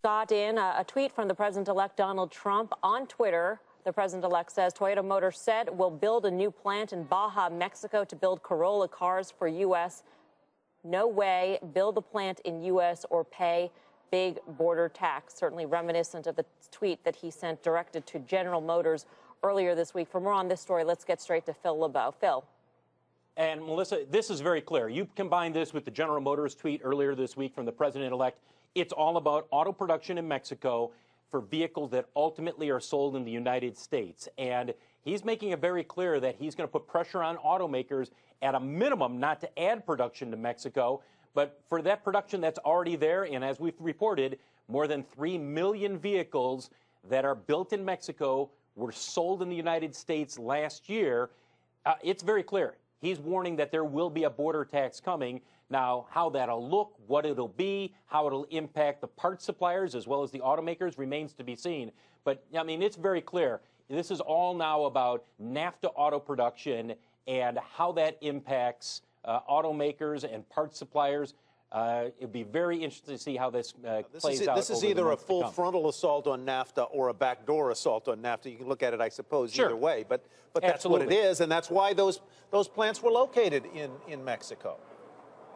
Scott, a tweet from the president-elect Donald Trump on Twitter. The president-elect says Toyota Motors said will build a new plant in Baja, Mexico to build Corolla cars for U.S. No way, build a plant in U.S. or pay big border tax. Certainly reminiscent of the tweet that he sent directed to General Motors earlier this week. For more on this story, let's get straight to Phil LeBeau. Phil. And Melissa, this is very clear. You combine this with the General Motors tweet earlier this week from the president-elect. It's all about auto production in Mexico for vehicles that ultimately are sold in the United States. And he's making it very clear that he's going to put pressure on automakers at a minimum not to add production to Mexico, but for that production that's already there. And as we've reported, more than 3 million vehicles that are built in Mexico were sold in the United States last year. It's very clear. He's warning that there will be a border tax coming. Now, how that'll look, what it'll be, how it'll impact the parts suppliers as well as the automakers remains to be seen. But, I mean, it's very clear. This is all now about NAFTA auto production and how that impacts automakers and parts suppliers. It'd be very interesting to see how this plays out. This is either a full frontal assault on NAFTA or a backdoor assault on NAFTA. You can look at it, I suppose, sure, either way. But that's what it is, and that's why those plants were located in Mexico.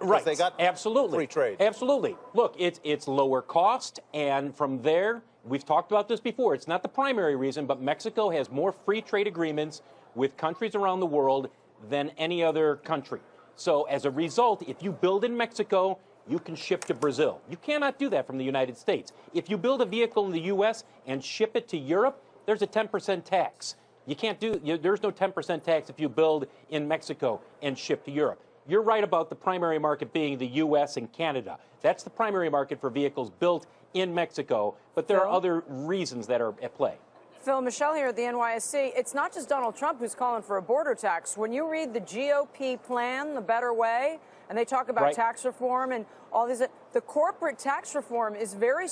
Right. They got absolutely free trade. Absolutely. Look, it's lower cost, and from there, we've talked about this before. It's not the primary reason, but Mexico has more free trade agreements with countries around the world than any other country. So as a result, if you build in Mexico, you can ship to Brazil. You cannot do that from the United States. If you build a vehicle in the U.S. and ship it to Europe, there's a 10% tax. You can't there's no 10% tax if you build in Mexico and ship to Europe. You're right about the primary market being the U.S. and Canada. That's the primary market for vehicles built in Mexico, but there are other reasons that are at play. Phil, Michelle here at the NYSC. It's not just Donald Trump who's calling for a border tax. When you read the GOP plan, The Better Way, and they talk about tax reform and all these, the corporate tax reform is very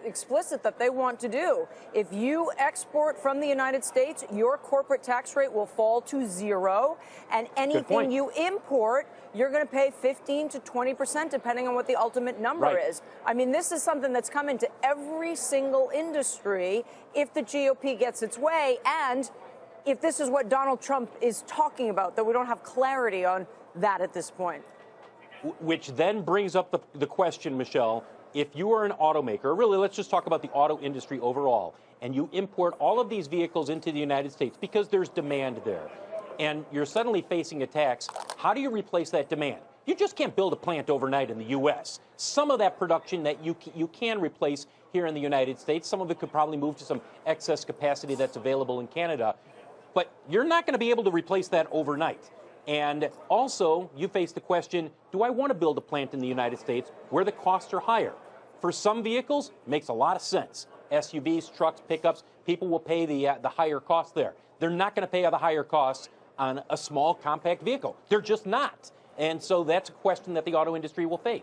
explicit that they want to do. If you export from the United States, your corporate tax rate will fall to 0, and anything you import, you're going to pay 15 to 20%, depending on what the ultimate number is. I mean, this is something that's coming to every single industry if the GOP gets its way, and if this is what Donald Trump is talking about, that we don't have clarity on that at this point. Which then brings up the question, Michelle, if you are an automaker, really let's just talk about the auto industry overall, and you import all of these vehicles into the United States because there's demand there, and you're suddenly facing a tax, how do you replace that demand? You just can't build a plant overnight in the U.S. Some of that production that you can replace here in the United States, some of it could probably move to some excess capacity that's available in Canada, but you're not going to be able to replace that overnight. And also, you face the question, do I want to build a plant in the United States where the costs are higher? For some vehicles, it makes a lot of sense. SUVs, trucks, pickups, people will pay the higher cost there. They're not going to pay the higher costs on a small, compact vehicle. They're just not. And so that's a question that the auto industry will face.